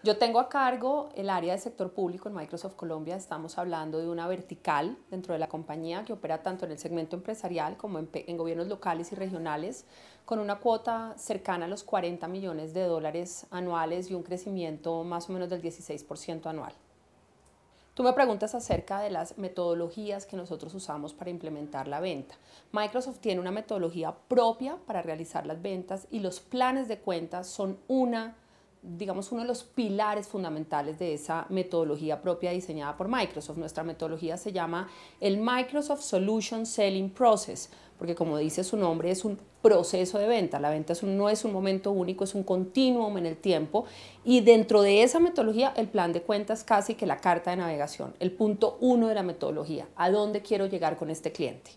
Yo tengo a cargo el área de sector público en Microsoft Colombia. Estamos hablando de una vertical dentro de la compañía que opera tanto en el segmento empresarial como en gobiernos locales y regionales, con una cuota cercana a los 40 millones de dólares anuales y un crecimiento más o menos del 16% anual. Tú me preguntas acerca de las metodologías que nosotros usamos para implementar la venta. Microsoft tiene una metodología propia para realizar las ventas y los planes de cuentas son uno de los pilares fundamentales de esa metodología propia diseñada por Microsoft. Nuestra metodología se llama el Microsoft Solution Selling Process, porque como dice su nombre, es un proceso de venta. La venta no es un momento único, es un continuum en el tiempo, y dentro de esa metodología el plan de cuentas es casi que la carta de navegación, el punto uno de la metodología, a dónde quiero llegar con este cliente.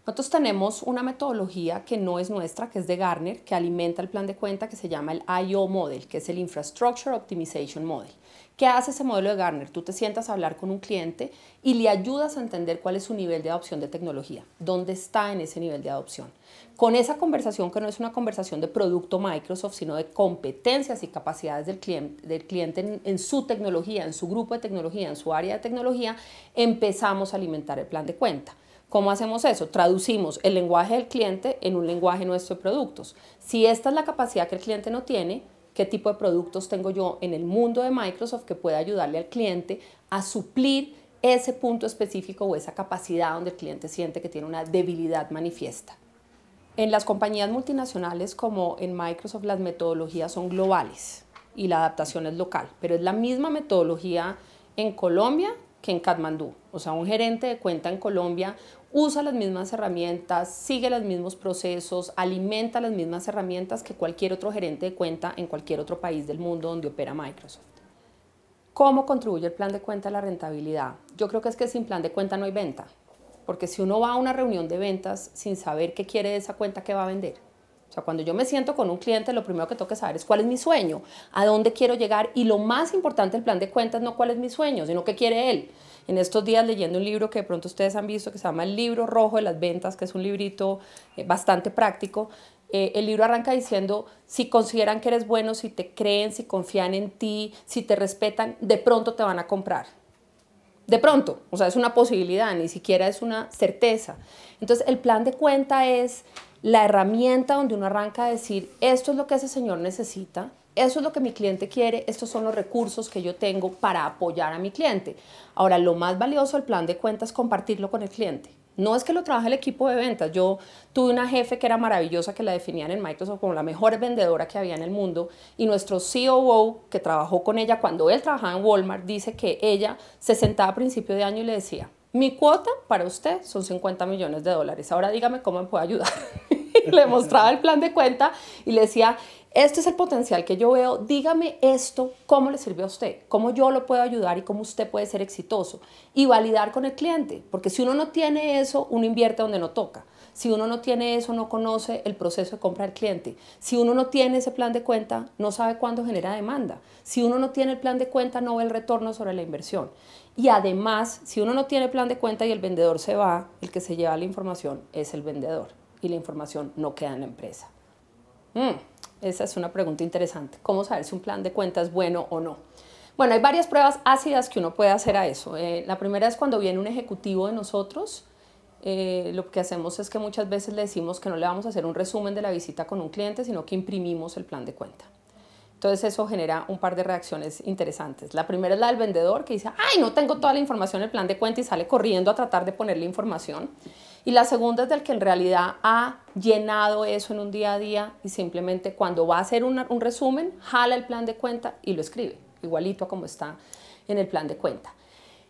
Nosotros tenemos una metodología que no es nuestra, que es de Gartner, que alimenta el plan de cuenta, que se llama el I/O Model, que es el Infrastructure Optimization Model. ¿Qué hace ese modelo de Gartner? Tú te sientas a hablar con un cliente y le ayudas a entender cuál es su nivel de adopción de tecnología, dónde está en ese nivel de adopción. Con esa conversación, que no es una conversación de producto Microsoft, sino de competencias y capacidades del cliente en su tecnología, en su grupo de tecnología, en su área de tecnología, empezamos a alimentar el plan de cuenta. ¿Cómo hacemos eso? Traducimos el lenguaje del cliente en un lenguaje nuestro de productos. Si esta es la capacidad que el cliente no tiene, ¿qué tipo de productos tengo yo en el mundo de Microsoft que pueda ayudarle al cliente a suplir ese punto específico o esa capacidad donde el cliente siente que tiene una debilidad manifiesta? En las compañías multinacionales como en Microsoft, las metodologías son globales y la adaptación es local, pero es la misma metodología en Colombia que en Katmandú. O sea, un gerente de cuenta en Colombia usa las mismas herramientas, sigue los mismos procesos, alimenta las mismas herramientas que cualquier otro gerente de cuenta en cualquier otro país del mundo donde opera Microsoft. ¿Cómo contribuye el plan de cuenta a la rentabilidad? Yo creo que es que sin plan de cuenta no hay venta, porque si uno va a una reunión de ventas sin saber qué quiere de esa cuenta, ¿qué va a vender? O sea, cuando yo me siento con un cliente, lo primero que tengo que saber es cuál es mi sueño, a dónde quiero llegar, y lo más importante del plan de cuentas no cuál es mi sueño, sino qué quiere él. En estos días leyendo un libro que de pronto ustedes han visto que se llama El Libro Rojo de las Ventas, que es un librito bastante práctico. El libro arranca diciendo: si consideran que eres bueno, si te creen, si confían en ti, si te respetan, de pronto te van a comprar. De pronto, o sea, es una posibilidad, ni siquiera es una certeza. Entonces, el plan de cuenta es la herramienta donde uno arranca a decir: esto es lo que ese señor necesita, eso es lo que mi cliente quiere, estos son los recursos que yo tengo para apoyar a mi cliente. Ahora, lo más valioso del plan de cuenta es compartirlo con el cliente. No es que lo trabaje el equipo de ventas. Yo tuve una jefe que era maravillosa, que la definían en Microsoft como la mejor vendedora que había en el mundo, y nuestro COO, que trabajó con ella cuando él trabajaba en Walmart, dice que ella se sentaba a principio de año y le decía: mi cuota para usted son 50 millones de dólares, ahora dígame cómo me puede ayudar. Le mostraba el plan de cuenta y le decía: este es el potencial que yo veo, dígame esto, cómo le sirve a usted, cómo yo lo puedo ayudar y cómo usted puede ser exitoso. Y validar con el cliente, porque si uno no tiene eso, uno invierte donde no toca. Si uno no tiene eso, no conoce el proceso de compra del cliente. Si uno no tiene ese plan de cuenta, no sabe cuándo genera demanda. Si uno no tiene el plan de cuenta, no ve el retorno sobre la inversión. Y además, si uno no tiene plan de cuenta y el vendedor se va, el que se lleva la información es el vendedor y la información no queda en la empresa. Esa es una pregunta interesante. ¿Cómo saber si un plan de cuenta es bueno o no? Bueno, hay varias pruebas ácidas que uno puede hacer a eso. La primera es cuando viene un ejecutivo de nosotros. Lo que hacemos es que muchas veces le decimos que no le vamos a hacer un resumen de la visita con un cliente, sino que imprimimos el plan de cuenta. Entonces eso genera un par de reacciones interesantes. La primera es la del vendedor, que dice: ay, no tengo toda la información en el plan de cuenta, y sale corriendo a tratar de ponerle información. Y la segunda es del que en realidad ha llenado eso en un día a día y simplemente cuando va a hacer un resumen, jala el plan de cuenta y lo escribe, igualito a como está en el plan de cuenta.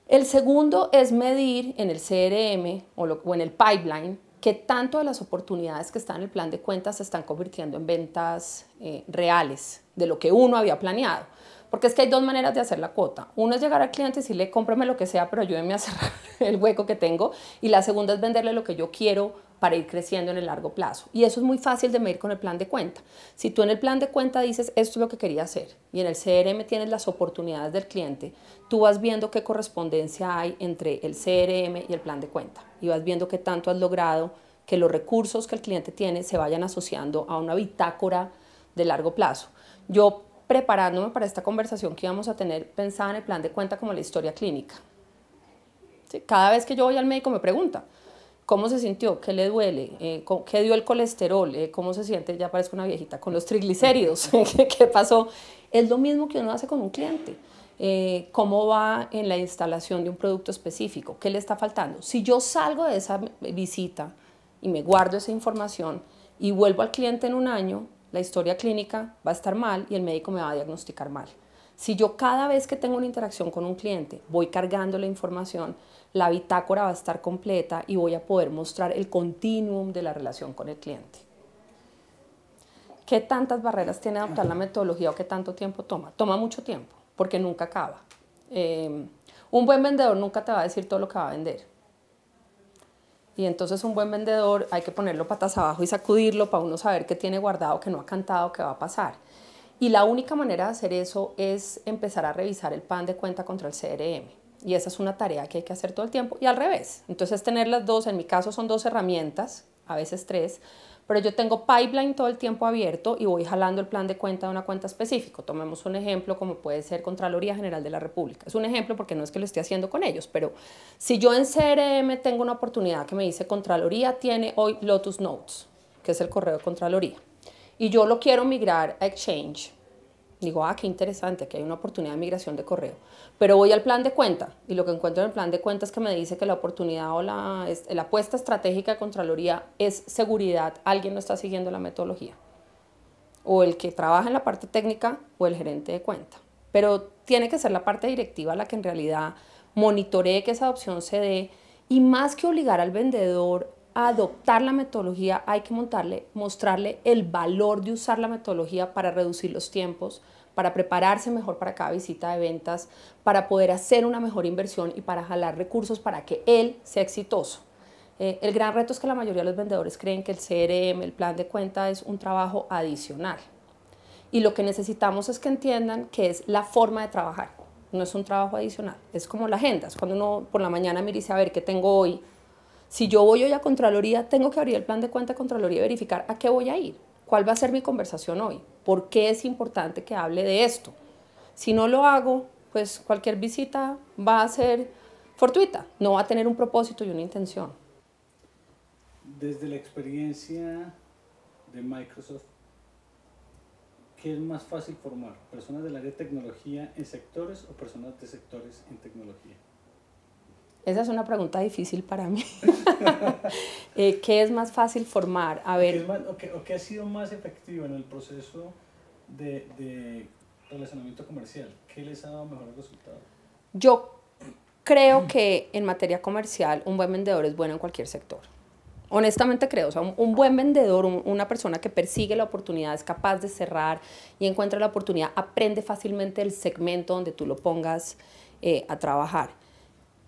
El segundo es medir en el CRM o en el pipeline qué tanto de las oportunidades que están en el plan de cuentas se están convirtiendo en ventas reales de lo que uno había planeado. Porque es que hay dos maneras de hacer la cuota. Uno es llegar al cliente y decirle: cómprame lo que sea, pero ayúdeme a cerrar el hueco que tengo. Y la segunda es venderle lo que yo quiero para ir creciendo en el largo plazo. Y eso es muy fácil de medir con el plan de cuenta. Si tú en el plan de cuenta dices: esto es lo que quería hacer, y en el CRM tienes las oportunidades del cliente, tú vas viendo qué correspondencia hay entre el CRM y el plan de cuenta. Y vas viendo qué tanto has logrado que los recursos que el cliente tiene se vayan asociando a una bitácora de largo plazo. Yo preparándome para esta conversación que íbamos a tener, pensaba en el plan de cuenta como la historia clínica. ¿Sí? Cada vez que yo voy al médico me pregunta, ¿cómo se sintió? ¿Qué le duele? ¿Qué dio el colesterol? ¿Cómo se siente? Ya parezco una viejita con los triglicéridos. ¿Qué pasó? Es lo mismo que uno hace con un cliente. ¿Cómo va en la instalación de un producto específico? ¿Qué le está faltando? Si yo salgo de esa visita y me guardo esa información y vuelvo al cliente en un año, la historia clínica va a estar mal y el médico me va a diagnosticar mal. Si yo cada vez que tengo una interacción con un cliente voy cargando la información, la bitácora va a estar completa y voy a poder mostrar el continuum de la relación con el cliente. ¿Qué tantas barreras tiene adoptar la metodología o qué tanto tiempo toma? Toma mucho tiempo, porque nunca acaba. Un buen vendedor nunca te va a decir todo lo que va a vender. Y entonces un buen vendedor hay que ponerlo patas abajo y sacudirlo para uno saber qué tiene guardado, qué no ha cantado, qué va a pasar. Y la única manera de hacer eso es empezar a revisar el plan de cuenta contra el CRM. Y esa es una tarea que hay que hacer todo el tiempo. Y al revés. Entonces tener las dos, en mi caso son 2 herramientas, a veces 3, pero yo tengo pipeline todo el tiempo abierto y voy jalando el plan de cuenta de una cuenta específica. Tomemos un ejemplo como puede ser Contraloría General de la República. Es un ejemplo porque no es que lo esté haciendo con ellos, pero si yo en CRM tengo una oportunidad que me dice Contraloría tiene hoy Lotus Notes, que es el correo de Contraloría, y yo lo quiero migrar a Exchange, digo, qué interesante, aquí hay una oportunidad de migración de correo. Pero voy al plan de cuenta y lo que encuentro en el plan de cuenta es que me dice que la oportunidad o la apuesta estratégica de Contraloría es seguridad. Alguien no está siguiendo la metodología. O el que trabaja en la parte técnica o el gerente de cuenta. Pero tiene que ser la parte directiva la que en realidad monitoree que esa adopción se dé. Y más que obligar al vendedor a adoptar la metodología, hay que mostrarle el valor de usar la metodología para reducir los tiempos, para prepararse mejor para cada visita de ventas, para poder hacer una mejor inversión y para jalar recursos para que él sea exitoso. El gran reto es que la mayoría de los vendedores creen que el CRM, el plan de cuenta, es un trabajo adicional. Y lo que necesitamos es que entiendan que es la forma de trabajar, no es un trabajo adicional. Es como la agenda, es cuando uno por la mañana mira y dice, a ver, ¿qué tengo hoy? Si yo voy hoy a Contraloría, tengo que abrir el plan de cuenta de Contraloría y verificar a qué voy a ir. ¿Cuál va a ser mi conversación hoy? ¿Por qué es importante que hable de esto? Si no lo hago, pues cualquier visita va a ser fortuita, no va a tener un propósito y una intención. Desde la experiencia de Microsoft, ¿qué es más fácil formar? ¿Personas del área de tecnología en sectores o personas de sectores en tecnología? Esa es una pregunta difícil para mí. ¿Qué es más fácil formar? A ver. ¿Qué ha sido más efectivo en el proceso de relacionamiento comercial? ¿Qué les ha dado mejores resultados? Yo creo que en materia comercial un buen vendedor es bueno en cualquier sector. Honestamente creo, o sea, un buen vendedor, una persona que persigue la oportunidad, es capaz de cerrar y encuentra la oportunidad, aprende fácilmente el segmento donde tú lo pongas a trabajar.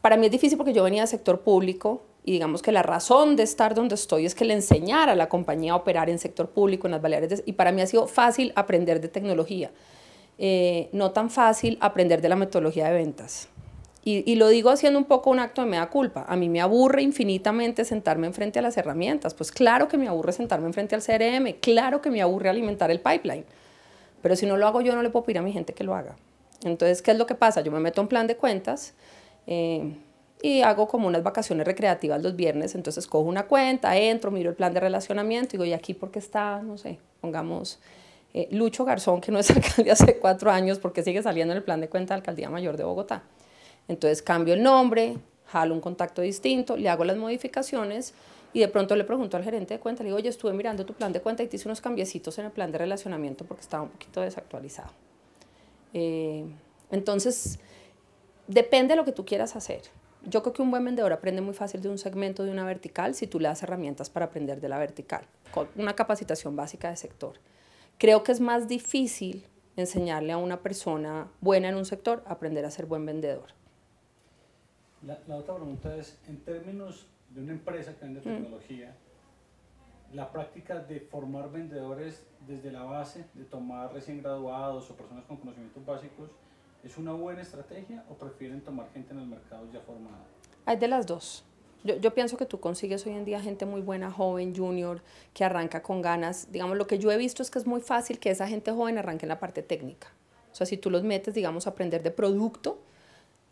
Para mí es difícil porque yo venía del sector público y digamos que la razón de estar donde estoy es que le enseñara a la compañía a operar en sector público, en las Baleares, y para mí ha sido fácil aprender de tecnología, no tan fácil aprender de la metodología de ventas. Y lo digo haciendo un poco un acto de mea culpa. A mí me aburre infinitamente sentarme enfrente a las herramientas. Pues claro que me aburre sentarme enfrente al CRM, claro que me aburre alimentar el pipeline. Pero si no lo hago yo, no le puedo pedir a mi gente que lo haga. Entonces, ¿qué es lo que pasa? Yo me meto en plan de cuentas y hago como unas vacaciones recreativas los viernes. Entonces, cojo una cuenta, entro, miro el plan de relacionamiento y digo, ¿y aquí por qué está, no sé, pongamos Lucho Garzón, que no es alcalde hace 4 años, porque sigue saliendo en el plan de cuenta de Alcaldía Mayor de Bogotá? Entonces cambio el nombre, jalo un contacto distinto, le hago las modificaciones y de pronto le pregunto al gerente de cuenta, le digo, oye, estuve mirando tu plan de cuenta y te hice unos cambiecitos en el plan de relacionamiento porque estaba un poquito desactualizado. Entonces, depende de lo que tú quieras hacer. Yo creo que un buen vendedor aprende muy fácil de un segmento, de una vertical, si tú le das herramientas para aprender de la vertical, con una capacitación básica de sector. Creo que es más difícil enseñarle a una persona buena en un sector a aprender a ser buen vendedor. La otra pregunta es, en términos de una empresa que vende tecnología, la práctica de formar vendedores desde la base, de tomar recién graduados o personas con conocimientos básicos, ¿es una buena estrategia o prefieren tomar gente en el mercado ya formada? Hay de las dos. Yo pienso que tú consigues hoy en día gente muy buena, joven, junior, que arranca con ganas. Digamos, lo que yo he visto es que es muy fácil que esa gente joven arranque en la parte técnica. O sea, si tú los metes, digamos, a aprender de producto,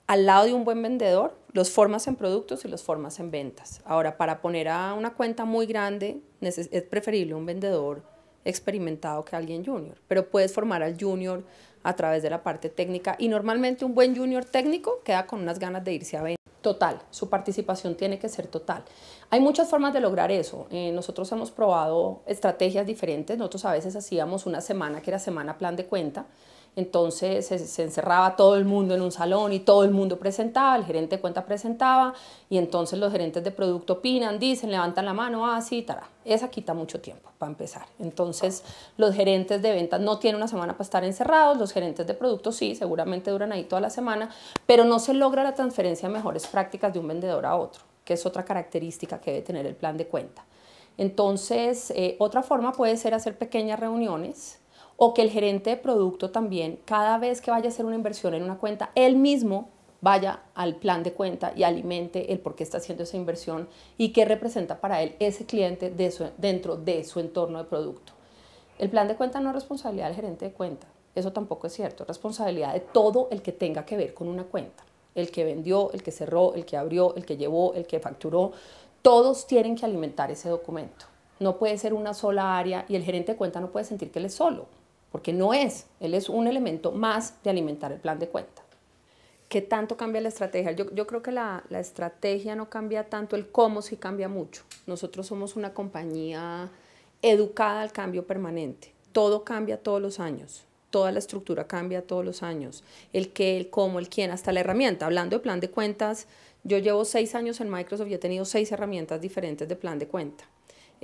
al lado de un buen vendedor, los formas en productos y los formas en ventas. Ahora, para poner a una cuenta muy grande, es preferible un vendedor experimentado que alguien junior, pero puedes formar al junior a través de la parte técnica y normalmente un buen junior técnico queda con unas ganas de irse a vender. Total, su participación tiene que ser total. Hay muchas formas de lograr eso. Nosotros hemos probado estrategias diferentes. Nosotros a veces hacíamos una semana que era semana plan de cuenta. Entonces se encerraba todo el mundo en un salón y todo el mundo presentaba, el gerente de cuenta presentaba y entonces los gerentes de producto opinan, dicen, levantan la mano, sí, tará. Esa quita mucho tiempo para empezar. Entonces los gerentes de ventas no tienen una semana para estar encerrados, los gerentes de producto sí, seguramente duran ahí toda la semana, pero no se logra la transferencia de mejores prácticas de un vendedor a otro, que es otra característica que debe tener el plan de cuenta. Entonces, otra forma puede ser hacer pequeñas reuniones, o que el gerente de producto también, cada vez que vaya a hacer una inversión en una cuenta, él mismo vaya al plan de cuenta y alimente el por qué está haciendo esa inversión y qué representa para él ese cliente dentro de su entorno de producto. El plan de cuenta no es responsabilidad del gerente de cuenta, eso tampoco es cierto, es responsabilidad de todo el que tenga que ver con una cuenta. El que vendió, el que cerró, el que abrió, el que llevó, el que facturó, todos tienen que alimentar ese documento. No puede ser una sola área y el gerente de cuenta no puede sentir que él es solo, porque no es, él es un elemento más de alimentar el plan de cuenta. ¿Qué tanto cambia la estrategia? Yo creo que la estrategia no cambia tanto, el cómo sí cambia mucho. Nosotros somos una compañía educada al cambio permanente. Todo cambia todos los años, toda la estructura cambia todos los años. El qué, el cómo, el quién, hasta la herramienta. Hablando de plan de cuentas, yo llevo 6 años en Microsoft y he tenido 6 herramientas diferentes de plan de cuenta.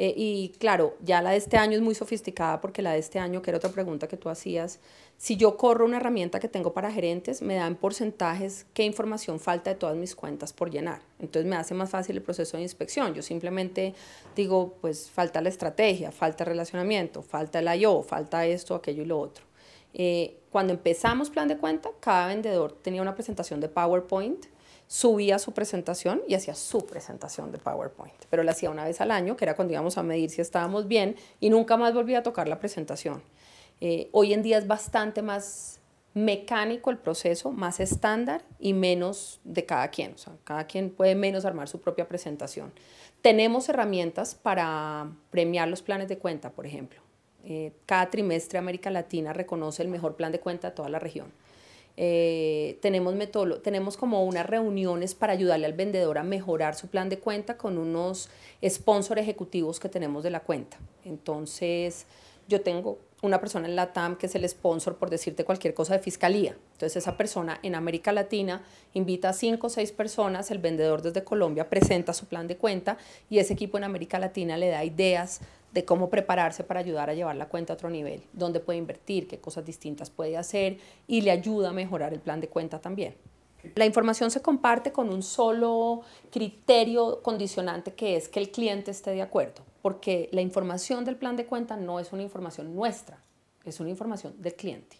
Y claro, ya la de este año es muy sofisticada porque la de este año, que era otra pregunta que tú hacías, si yo corro una herramienta que tengo para gerentes, me da en porcentajes qué información falta de todas mis cuentas por llenar. Entonces me hace más fácil el proceso de inspección. Yo simplemente digo, pues falta la estrategia, falta el relacionamiento, falta el I/O, falta esto, aquello y lo otro. Cuando empezamos plan de cuenta, cada vendedor tenía una presentación de PowerPoint, subía su presentación y hacía su presentación de PowerPoint, pero la hacía una vez al año, que era cuando íbamos a medir si estábamos bien, y nunca más volvía a tocar la presentación. Hoy en día es bastante más mecánico el proceso, más estándar y menos de cada quien. O sea, cada quien puede menos armar su propia presentación. Tenemos herramientas para premiar los planes de cuenta, por ejemplo. Cada trimestre América Latina reconoce el mejor plan de cuenta de toda la región. Tenemos como unas reuniones para ayudarle al vendedor a mejorar su plan de cuenta con unos sponsors ejecutivos que tenemos de la cuenta. Entonces, yo tengo una persona en la TAM que es el sponsor, por decirte cualquier cosa, de fiscalía. Entonces, esa persona en América Latina invita a 5 o 6 personas, el vendedor desde Colombia presenta su plan de cuenta y ese equipo en América Latina le da ideas de cómo prepararse para ayudar a llevar la cuenta a otro nivel, dónde puede invertir, qué cosas distintas puede hacer y le ayuda a mejorar el plan de cuenta también. La información se comparte con un solo criterio condicionante, que es que el cliente esté de acuerdo, porque la información del plan de cuenta no es una información nuestra, es una información del cliente.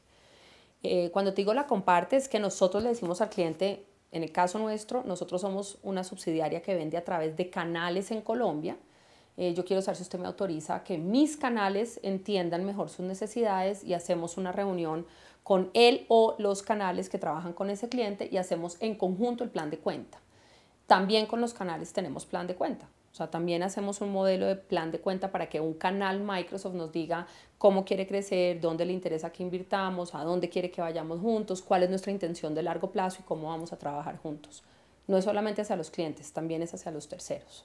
Cuando te digo la comparte, es que nosotros le decimos al cliente, en el caso nuestro, nosotros somos una subsidiaria que vende a través de canales en Colombia. Yo quiero saber si usted me autoriza que mis canales entiendan mejor sus necesidades y hacemos una reunión con él o los canales que trabajan con ese cliente y hacemos en conjunto el plan de cuenta. También con los canales tenemos plan de cuenta. O sea, también hacemos un modelo de plan de cuenta para que un canal Microsoft nos diga cómo quiere crecer, dónde le interesa que invirtamos, a dónde quiere que vayamos juntos, cuál es nuestra intención de largo plazo y cómo vamos a trabajar juntos. No es solamente hacia los clientes, también es hacia los terceros.